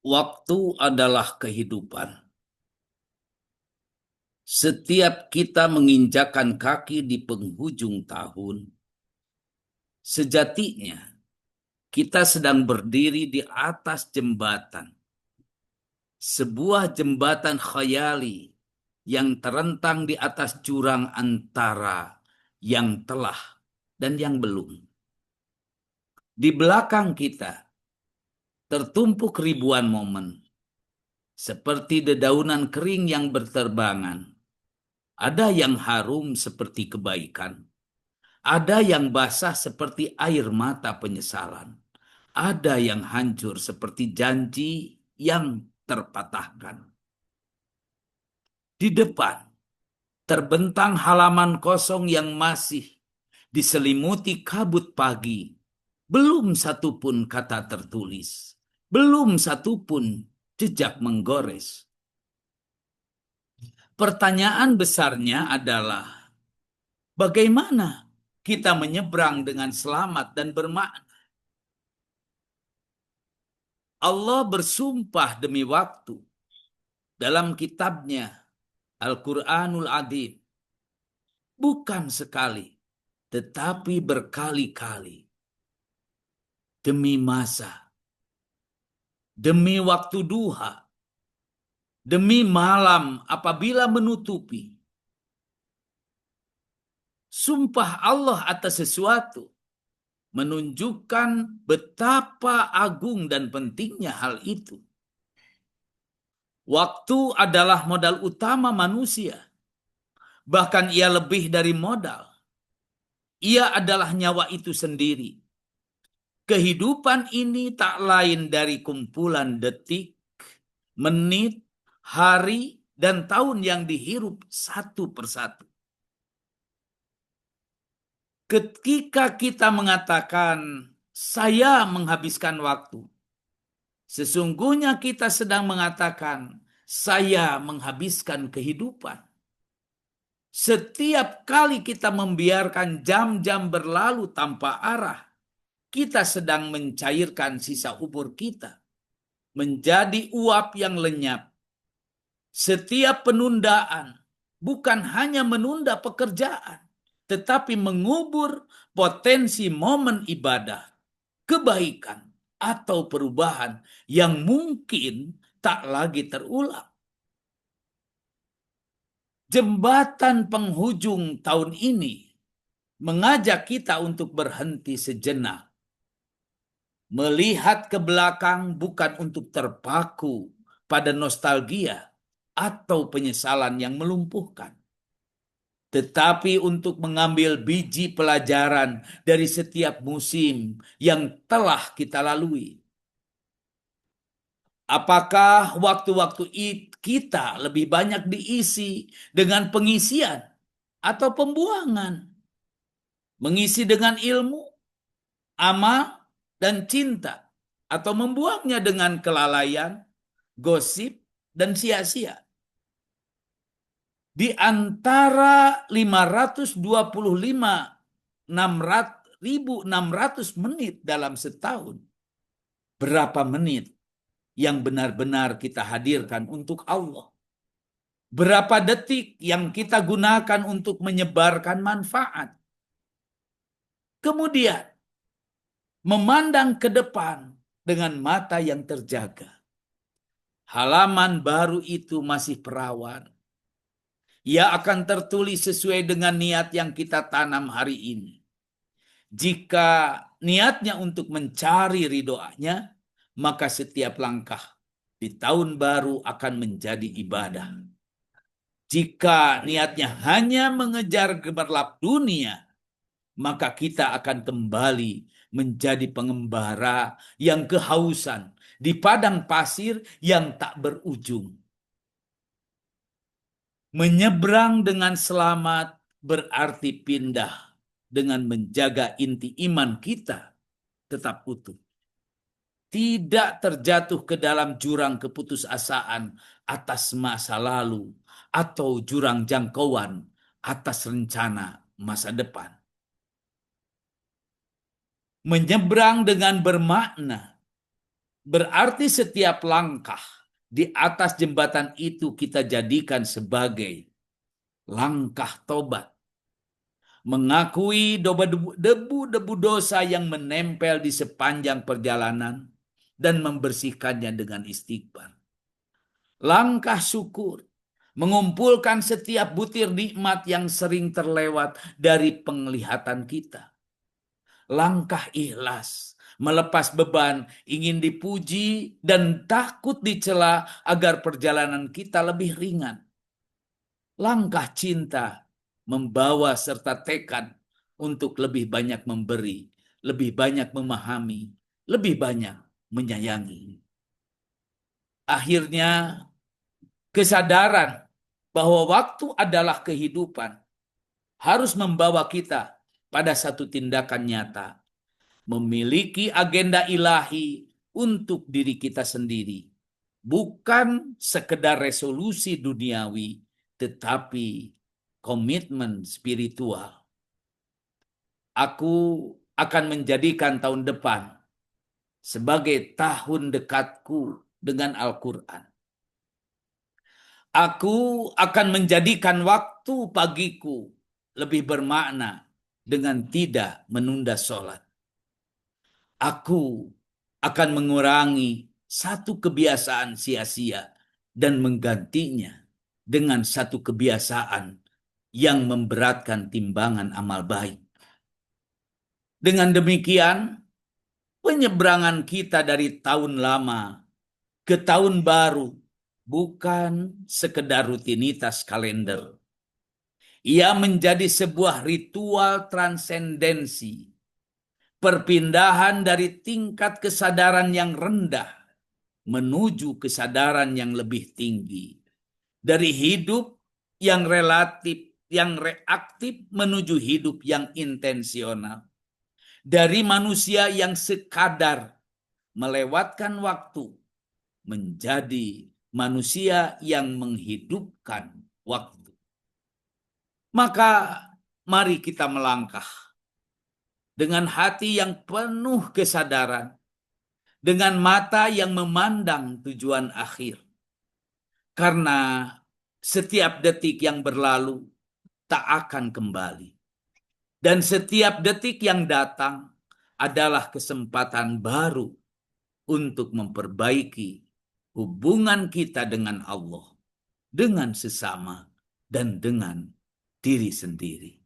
Waktu adalah kehidupan. Setiap kita menginjakan kaki di penghujung tahun, sejatinya kita sedang berdiri di atas jembatan. Sebuah jembatan khayali yang terentang di atas jurang antara yang telah dan yang belum. Di belakang kita tertumpuk ribuan momen, seperti dedaunan kering yang berterbangan. Ada yang harum seperti kebaikan. Ada yang basah seperti air mata penyesalan. Ada yang hancur seperti janji yang terpatahkan. Di depan terbentang halaman kosong yang masih diselimuti kabut pagi. Belum satupun kata tertulis. Belum satupun jejak menggores. Pertanyaan besarnya adalah, bagaimana kita menyeberang dengan selamat dan bermakna? Allah bersumpah demi waktu dalam kitabnya Al-Quranul Adzim. Bukan sekali, tetapi berkali-kali. Demi masa, demi waktu duha, demi malam apabila menutupi. Sumpah Allah atas sesuatu menunjukkan betapa agung dan pentingnya hal itu. Waktu adalah modal utama manusia. Bahkan ia lebih dari modal. Ia adalah nyawa itu sendiri. Kehidupan ini tak lain dari kumpulan detik, menit, hari, dan tahun yang dihirup satu persatu. Ketika kita mengatakan, saya menghabiskan waktu, sesungguhnya kita sedang mengatakan, saya menghabiskan kehidupan. Setiap kali kita membiarkan jam-jam berlalu tanpa arah, kita sedang mencairkan sisa umur kita menjadi uap yang lenyap. Setiap penundaan bukan hanya menunda pekerjaan, tetapi mengubur potensi momen ibadah, kebaikan, atau perubahan yang mungkin tak lagi terulang. Jembatan penghujung tahun ini mengajak kita untuk berhenti sejenak. Melihat ke belakang bukan untuk terpaku pada nostalgia atau penyesalan yang melumpuhkan, tetapi untuk mengambil biji pelajaran dari setiap musim yang telah kita lalui. Apakah waktu-waktu kita lebih banyak diisi dengan pengisian atau pembuangan? Mengisi dengan ilmu, amal, dan cinta, atau membuangnya dengan kelalaian, gosip, dan sia-sia? Di antara 525.600 menit dalam setahun, berapa menit yang benar-benar kita hadirkan untuk Allah? Berapa detik yang kita gunakan untuk menyebarkan manfaat? Kemudian, memandang ke depan dengan mata yang terjaga. Halaman baru itu masih perawan. Ia akan tertulis sesuai dengan niat yang kita tanam hari ini. Jika niatnya untuk mencari ridhonya, maka setiap langkah di tahun baru akan menjadi ibadah. Jika niatnya hanya mengejar gemerlap dunia, maka kita akan kembali menjadi pengembara yang kehausan di padang pasir yang tak berujung. Menyeberang dengan selamat berarti pindah dengan menjaga inti iman kita tetap utuh. Tidak terjatuh ke dalam jurang keputusasaan atas masa lalu atau jurang jangkauan atas rencana masa depan. Menyeberang dengan bermakna Berarti setiap langkah di atas jembatan itu kita jadikan sebagai langkah tobat. Mengakui debu-debu dosa yang menempel di sepanjang perjalanan dan membersihkannya dengan istighfar. Langkah syukur, mengumpulkan setiap butir nikmat yang sering terlewat dari penglihatan kita. Langkah ikhlas, melepas beban, ingin dipuji dan takut dicela agar perjalanan kita lebih ringan. Langkah cinta, membawa serta tekad untuk lebih banyak memberi, lebih banyak memahami, lebih banyak menyayangi. Akhirnya, kesadaran bahwa waktu adalah kehidupan harus membawa kita pada satu tindakan nyata, memiliki agenda ilahi untuk diri kita sendiri, bukan sekedar resolusi duniawi, tetapi komitmen spiritual. Aku akan menjadikan tahun depan sebagai tahun dekatku dengan Al-Quran. Aku akan menjadikan waktu pagiku lebih bermakna dengan tidak menunda sholat. Aku akan mengurangi satu kebiasaan sia-sia dan menggantinya dengan satu kebiasaan yang memberatkan timbangan amal baik. Dengan demikian, penyeberangan kita dari tahun lama ke tahun baru bukan sekedar rutinitas kalender. Ia menjadi sebuah ritual transendensi, perpindahan dari tingkat kesadaran yang rendah menuju kesadaran yang lebih tinggi, dari hidup yang relatif, yang reaktif menuju hidup yang intensional, dari manusia yang sekadar melewatkan waktu menjadi manusia yang menghidupkan waktu. Maka mari kita melangkah dengan hati yang penuh kesadaran, dengan mata yang memandang tujuan akhir. Karena setiap detik yang berlalu tak akan kembali. Dan setiap detik yang datang adalah kesempatan baru untuk memperbaiki hubungan kita dengan Allah, dengan sesama, dan dengan diri sendiri.